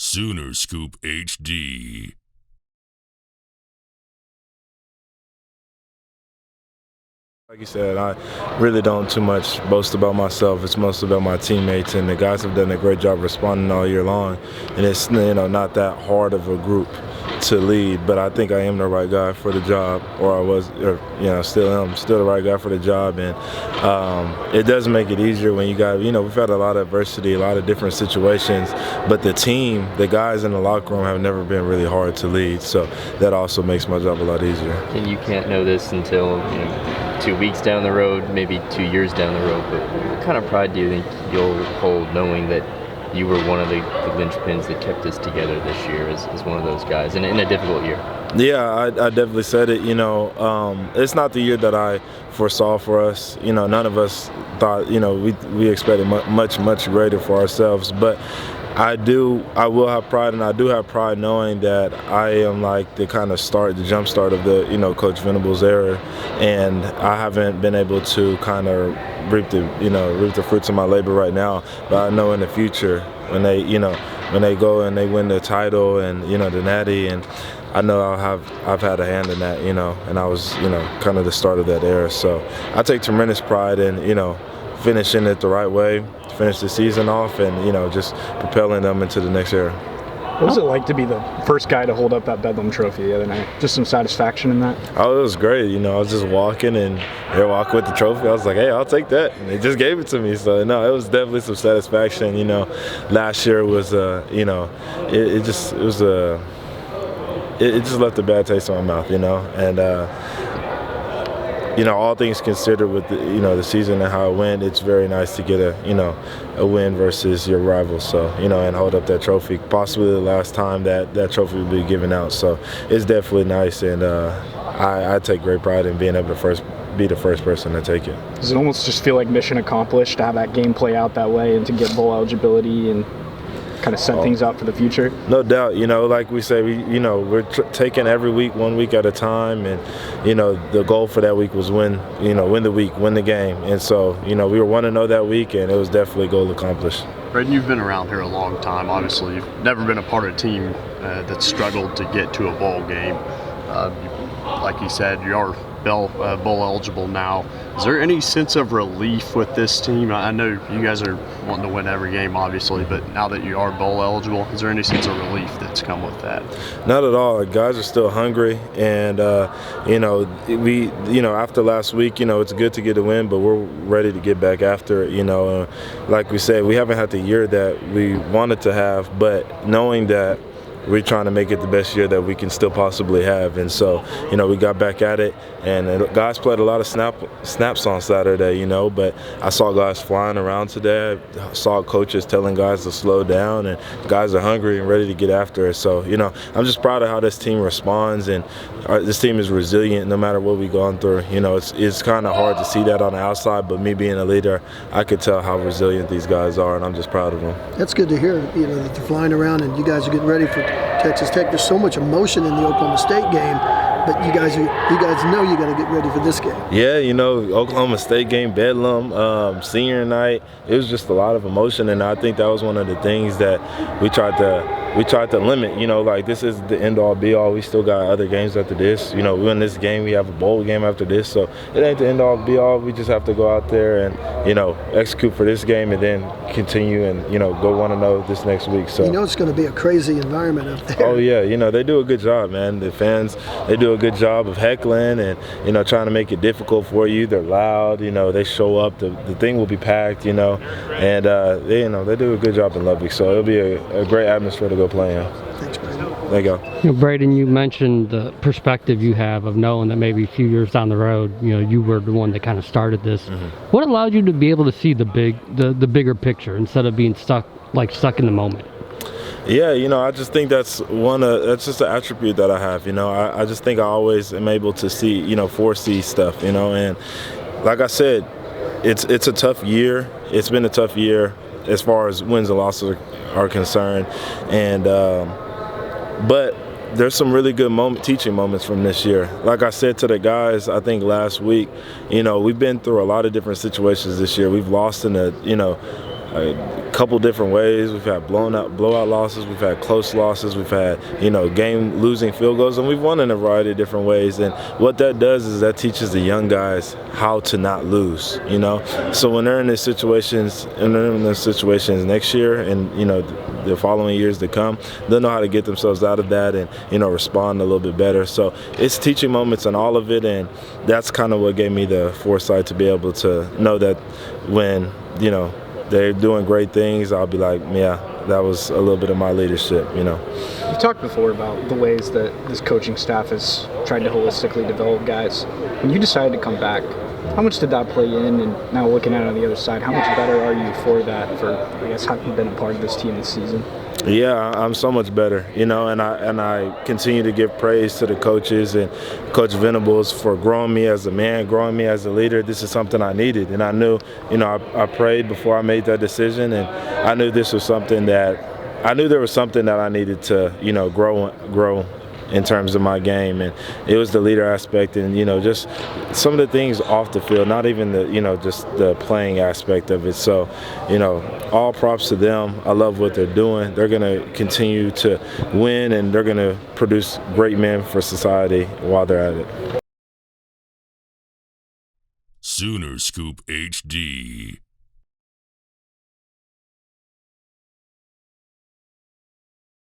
Sooner Scoop HD. Like you said, I really don't too much boast about myself. It's mostly about my teammates, and the guys have done a great job responding all year long. And it's not that hard of a group to lead, but I think I am the right guy for the job, still am the right guy for the job. And it does make it easier when you got, we've had a lot of adversity, a lot of different situations, but the guys in the locker room have never been really hard to lead. So that also makes my job a lot easier. And you can't know this until 2 weeks down the road, maybe 2 years down the road, but what kind of pride do you think you'll hold knowing that you were one of the linchpins that kept us together this year as one of those guys in a difficult year? Yeah, I definitely said it. It's not the year that I foresaw for us. None of us thought, we expected much greater for ourselves. But I will have pride, and I do have pride knowing that I am like the jump start of the, Coach Venable's era, and I haven't been able to kind of reap the fruits of my labor right now. But I know in the future when they go and they win the title and the Natty, and I know I've had a hand in that, and I was kind of the start of that era. So I take tremendous pride in finishing it the right way, finish the season off, and just propelling them into the next era. What was it like to be the first guy to hold up that Bedlam trophy the other night? Just some satisfaction in that? Oh, it was great. I was just walking, and they're walking with the trophy. I was like, hey, I'll take that. And they just gave it to me. So, no, it was definitely some satisfaction. Last year was, it just left a bad taste in my mouth, and all things considered with the season and how it went, it's very nice to get a win versus your rival. So, and hold up that trophy, possibly the last time that trophy will be given out. So it's definitely nice, and I take great pride in being able to be the first person to take it. Does it almost just feel like mission accomplished to have that game play out that way and to get bowl eligibility and kind of set things up for the future? No doubt. Like we say, we're taking every week, 1 week at a time, and the goal for that week was win the week, win the game. And so we were 1-0 that week, and it was definitely goal accomplished. Brayden, you've been around here a long time. Obviously, you've never been a part of a team that struggled to get to a bowl game. Like you said, you are bowl eligible now. Is there any sense of relief with this team? I know you guys are wanting to win every game, obviously, but now that you are bowl eligible, is there any sense of relief that's come with that? Not at all. Guys are still hungry, and after last week, it's good to get a win, but we're ready to get back after it. Like we said, we haven't had the year that we wanted to have, but knowing that we're trying to make it the best year that we can still possibly have. And so, we got back at it, and guys played a lot of snaps on Saturday, but I saw guys flying around today. I saw coaches telling guys to slow down, and guys are hungry and ready to get after it. So, I'm just proud of how this team responds, and this team is resilient no matter what we've gone through. It's kind of hard to see that on the outside, but me being a leader, I could tell how resilient these guys are, and I'm just proud of them. That's good to hear, that they're flying around and you guys are getting ready for Texas Tech. There's so much emotion in the Oklahoma State game, but you guys know you got to get ready for this game. Yeah, Oklahoma State game, Bedlam, senior night. It was just a lot of emotion, and I think that was one of the things that we tried to limit. Like this is the end all be all. We still got other games after this. We win this game, we have a bowl game after this, so it ain't the end all be all. We just have to go out there and execute for this game, and then continue and go 1-0 this next week. So it's going to be a crazy environment up there. Oh yeah, they do a good job, man. The fans, they do a good job of heckling and trying to make it difficult for you. They're loud, they show up. The thing will be packed, and they do a good job in Lubbock. So it'll be a great atmosphere to go play in. Thanks, Brayden. There you go. Brayden, you mentioned the perspective you have of knowing that maybe a few years down the road, you were the one that kind of started this. Mm-hmm. What allowed you to be able to see the bigger picture instead of being stuck in the moment? Yeah, I just think that's just an attribute that I have. I just think I always am able to see, foresee stuff. And like I said, it's a tough year. It's been a tough year as far as wins and losses are concerned, and but there's some really good teaching moments from this year. Like I said to the guys, I think last week, we've been through a lot of different situations this year. We've lost in a couple different ways. We've had blowout losses. We've had close losses. We've had, game-losing field goals, and we've won in a variety of different ways. And what that does is that teaches the young guys how to not lose, So when they're in these situations, next year and, the following years to come, they'll know how to get themselves out of that and, respond a little bit better. So it's teaching moments on all of it, and that's kind of what gave me the foresight to be able to know that when, they're doing great things, I'll be like, yeah, that was a little bit of my leadership, You've talked before about the ways that this coaching staff has tried to holistically develop guys. When you decided to come back, how much did that play in? And now looking at it on the other side, how much better are you for that, for, I guess, having been a part of this team this season? Yeah, I'm so much better, and I continue to give praise to the coaches and Coach Venables for growing me as a man, growing me as a leader. This is something I needed, and I knew, I prayed before I made that decision, and I knew there was something that I needed to, grow in terms of my game, and it was the leader aspect, and just some of the things off the field, not even the just the playing aspect of it. So all props to them. I love what they're doing. They're going to continue to win, and they're going to produce great men for society while they're at it. Sooner Scoop HD.